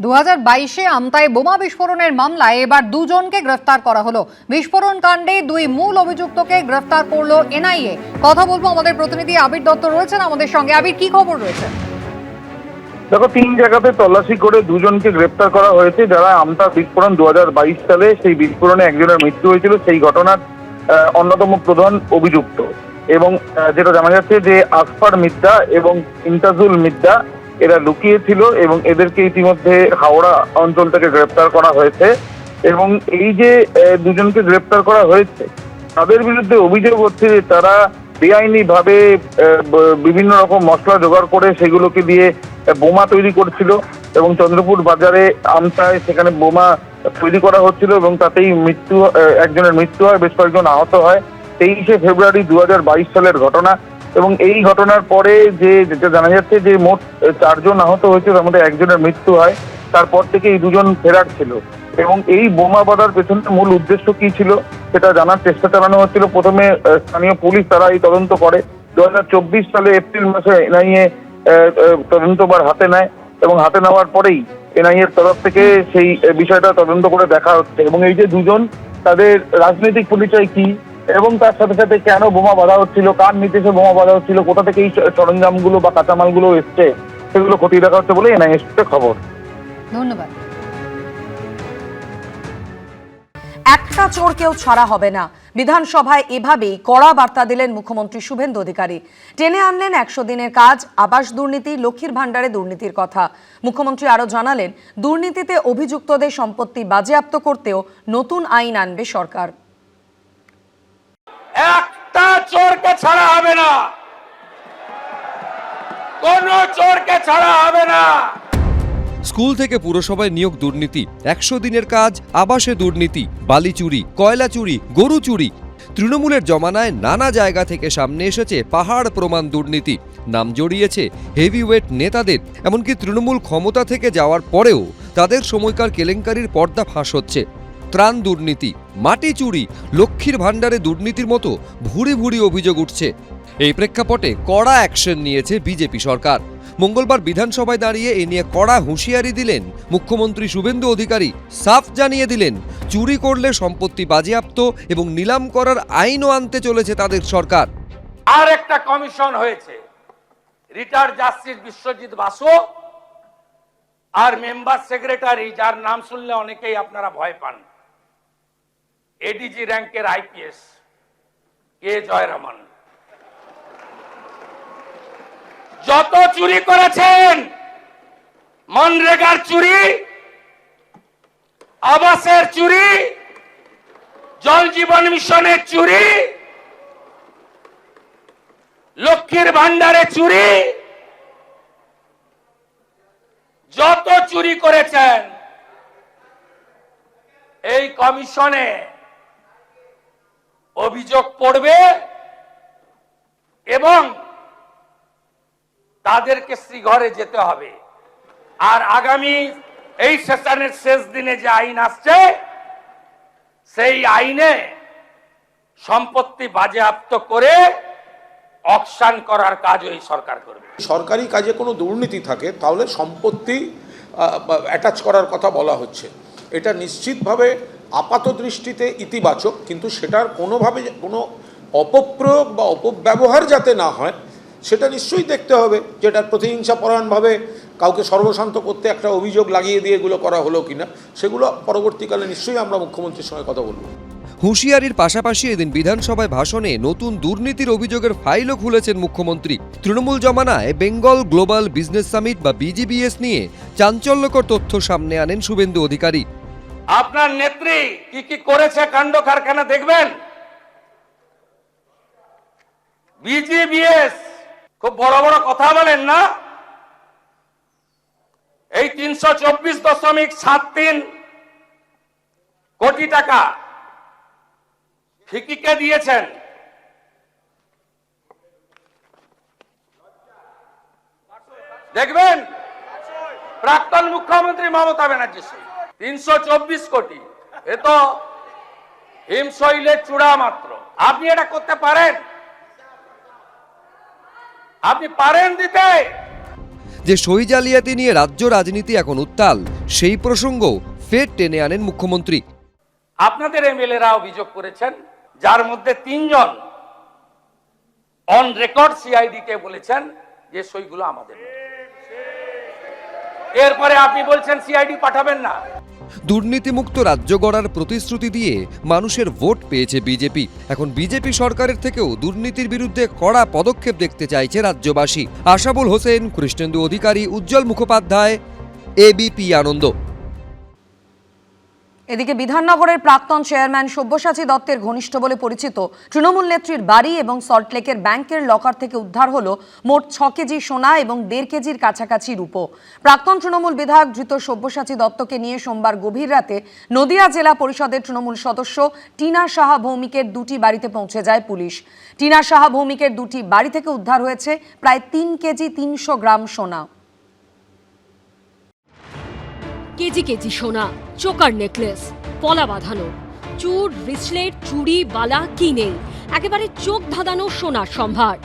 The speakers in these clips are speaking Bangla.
2022-এ আমতায় বোমা বিস্ফোরণের মামলায় এবার দুজনকে গ্রেফতার করা হলো। বিস্ফোরণ কাণ্ডে দুই মূল অভিযুক্তকে গ্রেফতার করলো এনআইএ। কথা বলবো, আমাদের প্রতিনিধি আবির দত্ত রয়েছেন আমাদের সঙ্গে। আবির, কি খবর রয়েছে? দেখো, 3 জায়গাতে তল্লাশি করে দুজনকে গ্রেফতার করা হয়েছে, যারা আমতা বিস্ফোরণ 2022 সালে সেই বিস্ফোরণে একজনের মৃত্যু হয়েছিল, সেই ঘটনার অন্যতম প্রধান অভিযুক্ত। এবং যেটা জানা যাচ্ছে যে আসফার মিদ্দা এবং ইন্তাজুল মিদ্দা এরা লুকিয়েছিল এবং এদেরকে ইতিমধ্যে হাওড়া অঞ্চল থেকে গ্রেপ্তার করা হয়েছে। এবং এই যে দুজনকে গ্রেপ্তার করা হয়েছে, তাদের বিরুদ্ধে অভিযোগ হচ্ছে যে তারা বেআইনি ভাবে বিভিন্ন রকম মশলা জোগাড় করে সেগুলোকে দিয়ে বোমা তৈরি করছিল এবং চন্দ্রপুর বাজারে আমতায় সেখানে বোমা তৈরি করা হচ্ছিল এবং তাতেই একজনের মৃত্যু হয়, বেশ কয়েকজন আহত হয়। 23শে ফেব্রুয়ারি 2022 সালের ঘটনা। এবং এই ঘটনার পরে যেটা জানা যাচ্ছে যে মোট 4 জন আহত হয়েছে, তার মধ্যে একজনের মৃত্যু হয়। তারপর থেকে এই দুজন ফেরার ছিল এবং এই বোমা বাঁধার পেছনে মূল উদ্দেশ্য কি ছিল সেটা জানার চেষ্টা চালানো হচ্ছিল। প্রথমে স্থানীয় পুলিশ তারা এই তদন্ত করে। 2024 সালে এপ্রিল মাসে এনআইএ তদন্তভার হাতে নেয় এবং হাতে নেওয়ার পরেই এনআইএর তরফ থেকে সেই বিষয়টা তদন্ত করে দেখা হচ্ছে। এবং এই যে দুজন, তাদের রাজনৈতিক পরিচয় কি এবং তার সাথে সাথে কেন বোমা বাঁধা হচ্ছিল, কার নির্দেশে বোমা বাঁধা হচ্ছিল, কোথা থেকে এই সরঞ্জামগুলো বা কাঁচামালগুলো এসছে, সেগুলো খতিয়ে দেখা হচ্ছে বলে এনআইএ সূত্রে খবর। ধন্যবাদ। একটা চোরকেও ছাড়া হবে না, বিধানসভায় এভাবেই কড়া বার্তা দিলেন মুখ্যমন্ত্রী শুভেন্দু অধিকারী। টেনে আনলেন 100 দিনের কাজ, আবাস দুর্নীতি, লক্ষ্মীর ভাণ্ডারে দুর্নীতির কথা। মুখ্যমন্ত্রী আরো জানালেন, দুর্নীতিতে অভিযুক্তদের সম্পত্তি বাজেয়াপ্ত করতেও নতুন আইন আনবে সরকার। একটা চোরকে ছাড়া হবে না, কোন চোরকে ছাড়া হবে না। স্কুল থেকে পুরসভায় নিয়োগ দুর্নীতি, 100 দিনের কাজ, আবাসে দুর্নীতি, বালি চুরি, কয়লা চুরি, গরু চুরি। তৃণমূলের জমানায় নানা জায়গা থেকে সামনে এসেছে পাহাড় প্রমাণ দুর্নীতি। নাম জড়িয়েছে হেভিওয়েট নেতাদের। এমনকি তৃণমূল ক্ষমতা থেকে যাওয়ার পরেও তাদের সময়কার কেলেঙ্কারির পর্দা ফাঁস হচ্ছে। ত্রাণ দুর্নীতি, মাটি চুরি, লক্ষ্মীর ভাণ্ডারে দুর্নীতির মতো ভুরি ভুরি অভিযোগ উঠছে। এই প্রেক্ষাপটে কড়া অ্যাকশন নিয়েছে বিজেপি সরকার। মঙ্গলবার বিধানসভায় দাঁড়িয়ে এ নিয়ে কড়া হুঁশিয়ারি দিলেন মুখ্যমন্ত্রী শুভেন্দু অধিকারী। সাফ জানিয়ে দিলেন, চুরি করলে সম্পত্তি বাজেয়াপ্ত এবং নিলাম করার আইনও আনতে চলেছে তাদের সরকার। আর একটা কমিশন হয়েছে, রিটায়ার্ড জাস্টিস বিশ্বজিৎ বাসু আর মেম্বার সেক্রেটারি, যার নাম শুনলে অনেকেই আপনারা ভয় পান, এডিজি র্যাঙ্কের আইপিএস কে জয়রামন। যত চুরি করেছেন, মনরেগার চুরি, আবাসের চুরি, জল জীবন মিশনের চুরি, লক্ষ্মীর ভাণ্ডারে চুরি, যত চুরি করেছেন এই কমিশনে অভিযোগ পড়বে এবং তাদেরকে শ্রীঘরে যেতে হবে। আর আগামী এই সেশনের শেষ দিনে যে আইন আসছে, সেই আইনে সম্পত্তি বাজেয়াপ্ত করে অকশন করার কাজ ওই সরকার করবে। সরকারি কাজে কোনো দুর্নীতি থাকে তাহলে সম্পত্তি অ্যাটাচ করার কথা বলা হচ্ছে। এটা নিশ্চিতভাবে আপাত দৃষ্টিতে ইতিবাচক, কিন্তু সেটার কোনোভাবে কোনো অপপ্রয়োগ বা অপব্যবহার যাতে না হয় সেটা নিশ্চয়ই দেখতে হবে। যেটার প্রতিহিংসা পরায়ণভাবে কাউকে সর্বশান্ত করতে একটা অভিযোগ লাগিয়ে দিয়ে এগুলো করা হলো কিনা, সেগুলো পরবর্তীকালে নিশ্চয়ই আমরা মুখ্যমন্ত্রীর সঙ্গে কথা বলবো। হুঁশিয়ারির পাশাপাশি এদিন বিধানসভায় ভাষণে নতুন দুর্নীতির অভিযোগের ফাইলও খুলেছেন মুখ্যমন্ত্রী। তৃণমূল জমানায় বেঙ্গল গ্লোবাল বিজনেস সামিট বা বিজিবিএস নিয়ে চাঞ্চল্যকর তথ্য সামনে আনেন শুভেন্দু অধিকারী। আপনার নেত্রী কি কি করেছে কাণ্ড কারখানা দেখবেন। বিজিবিএস খুব বড় বড় কথা বলেন না, এই 324.73 কোটি টাকা ফিকিকে দিয়েছেন। দেখবেন প্রাক্তন মুখ্যমন্ত্রী মমতা ব্যানার্জি 324 কোটি, এ তো হিমশৈলের চূড়া মাত্র। আপনি এটা করতে পারেন? আপনি পারেন দিতে? যে সই জালিয়াতি নিয়ে রাজ্য রাজনীতি এখন উত্তাল, সেই প্রসঙ্গ ফের টেনে আনেন মুখ্যমন্ত্রী। আপনাদের এমএলএরা অভিযোগ করেছেন, যার মধ্যে 3 জন অন রেকর্ড সিআইডি কে বলেছেন যে সইগুলো আমাদের নয়। এরপরে আপনি বলছেন সিআইডি পাঠাবেন না। দুর্নীতিমুক্ত রাজ্য গড়ার প্রতিশ্রুতি দিয়ে মানুষের ভোট পেয়েছে বিজেপি। এখন বিজেপি সরকারের থেকেও দুর্নীতির বিরুদ্ধে কড়া পদক্ষেপ দেখতে চাইছে রাজ্যবাসী। আশাবুল হোসেন, কৃষ্ণেন্দু অধিকারী, উজ্জ্বল মুখোপাধ্যায়, এবিপি আনন্দ। এদিকে বিধাননগরের প্রাক্তন চেয়ারম্যান সব্যসাচী দত্তের ঘনিষ্ঠ বলে পরিচিত তৃণমূল নেত্রীর বাড়ি এবং সল্টলেকের ব্যাংকের লকার থেকে উদ্ধার হলো মোট 6 কেজি সোনা এবং 1.5 কেজির কাছাকাছি রূপো। প্রাক্তন তৃণমূল বিধায়ক ধৃত সব্যসাচী দত্তকে নিয়ে সোমবার গভীর রাতে নদিয়া জেলা পরিষদের তৃণমূল সদস্য টিনা সাহা ভৌমিকের 2টি বাড়িতে পৌঁছে যায় পুলিশ। টিনা সাহা ভৌমিকের 2টি বাড়ি থেকে উদ্ধার হয়েছে প্রায় 3 কেজি 300 গ্রাম সোনা। কেজি কেজি সোনা, চোকার নেকলেস, পলা বাঁধানো, চুড়, ব্রেসলেট, চুড়ি, বালা কি নেই, একেবারে চোখ ধাঁধানো সোনার সম্ভার।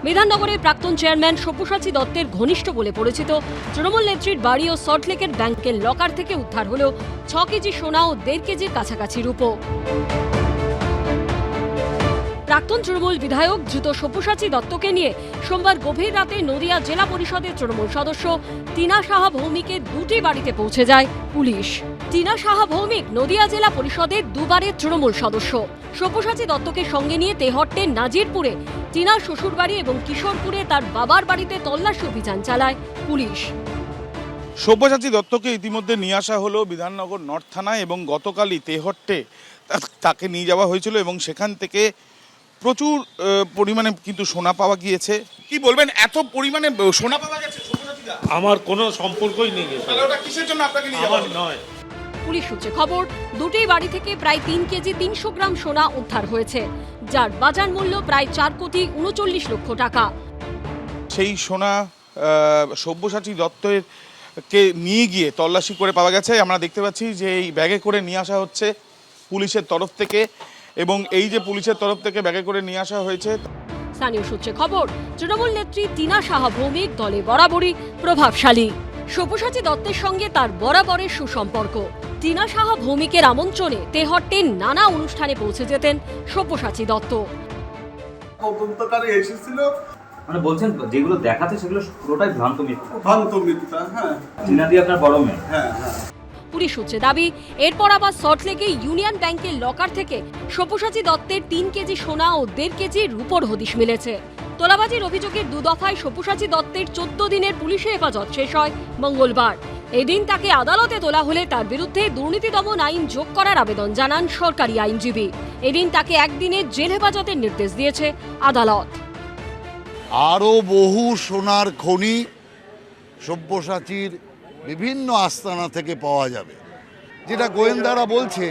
বিধাননগরের প্রাক্তন চেয়ারম্যান সব্যসাচী দত্তের ঘনিষ্ঠ বলে পরিচিত তৃণমূল নেত্রীর বাড়ি ও সল্টলেকের ব্যাংকের লকার থেকে উদ্ধার হল 6 কেজি সোনা ও 1.5 কেজির কাছাকাছি রূপো। প্রাক্তন তৃণমূল বিধায়ক ধৃত সব্যসাচী দত্তকে নিয়ে সোমবার গভীর রাতে নদিয়া জেলা পরিষদের তৃণমূল সদস্য টিনা সাহা ভৌমিকের 2টি বাড়িতে পৌঁছে যায় পুলিশ। টিনা সাহা ভৌমিক নদিয়া জেলা পরিষদের 2বারের তৃণমূল সদস্য। সব্যসাচী দত্তকে সঙ্গে নিয়ে তেহট্টের নাজিরপুরে টিনার শ্বশুরবাড়ি এবং কিশোরপুরে তার বাবার বাড়িতে তল্লাশি অভিযান চালায় পুলিশ। সব্যসাচী দত্তকে ইতিমধ্যে নিয়ে আসা হলো বিধাননগর নর্থ থানায় এবং গতকালই তেহট্টে তাকে নিয়ে যাওয়া হয়েছিল এবং সেখান থেকে প্রচুর পরিমাণে কিন্তু সোনা পাওয়া গিয়েছে। কি বলবেন, এত পরিমাণে সোনা পাওয়া গেছে? আমার কোনো সম্পর্কই নেই। তাহলে ওটা কিসের জন্য আপনাকে নিয়ে যাওয়া নয়। পুলিশ সূত্রে খবর, 2টি বাড়ি থেকে প্রায় 3 কেজি 300 গ্রাম সোনা উদ্ধার হয়েছে, যার বাজার মূল্য প্রায় 4 কোটি 39 লক্ষ টাকা। সেই সোনা সব্যসাচী দত্তের কে নিয়ে গিয়ে তল্লাশি করে পাওয়া গেছে। আমরা দেখতে পাচ্ছি যে এই ব্যাগে করে নিয়ে আসা হচ্ছে পুলিশের তরফ থেকে, এবং এই যে পুলিশের তরফ থেকে ব্যাগে করে নিয়ে আসা হয়েছে। স্থানীয় সূত্রে খবর, তৃণমূল নেত্রী টিনা সাহা ভৌমিক দলে বরাবরই প্রভাবশালী। সব্যসাচী দত্তের সঙ্গে তার বরাবরের সুসম্পর্ক। টিনা সাহা ভৌমিকের আমন্ত্রণে তেহট্টের নানা অনুষ্ঠানে পৌঁছে যেতেন সব্যসাচী দত্ত। তদন্তকারী এসেছিল, মানে বলছেন যেগুলো দেখাচ্ছে সেগুলো পুরোটাই ভ্রান্ত মিথ্যা। হ্যাঁ, টিনা দি আপনার বড় মেয়ে। হ্যাঁ। পুলিশ সূত্রে দাবি, এরপর আবার সল্টলেকে ইউনিয়ন ব্যাংকের লকার থেকে সব্যসাচী দত্তের 3 কেজি সোনা ও 1.5 কেজি রূপোর হদিশ মিলেছে। তোলাবাজির অভিযোগের 2 দফায় সব্যসাচী দত্তের 14 দিনের পুলিশে হেফাজত শেষ হয় মঙ্গলবার। এদিন তাকে আদালতে তোলা হলে তার বিরুদ্ধে দুর্নীতি দমন আইন যোগ করার আবেদন জানান সরকারি আইনজীবী। এদিন তাকে একদিনের জেল হেফাজতের নির্দেশ দিয়েছে আদালত। আরও বহু সোনার খনি সব্যসাচীর বিভিন্ন আস্তানা থেকে পাওয়া যাবে, যেটা গোয়েন্দারা বলছে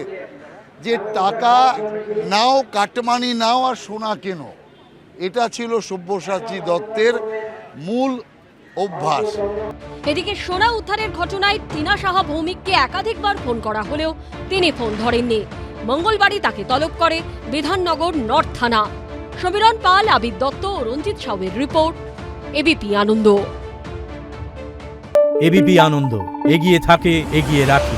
যে টাকা নাও, কাটমানি নাও আর সোনা কেন। এটা ছিল সব্যসাচী দত্তের মূল অভ্যাস। এদিকে সোনা উদ্ধারের ঘটনায় টিনা সাহা ভৌমিককে একাধিকবার ফোন করা হলেও তিনি ফোন ধরেননি। মঙ্গলবারই তাকে তলব করে বিধাননগর নর্থ থানা। সমীরণ পাল, আবির দত্ত ও রঞ্জিত সাউয়ের রিপোর্ট, এবিপি আনন্দ। এবিপি আনন্দ, এগিয়ে থাকে, এগিয়ে রাখে।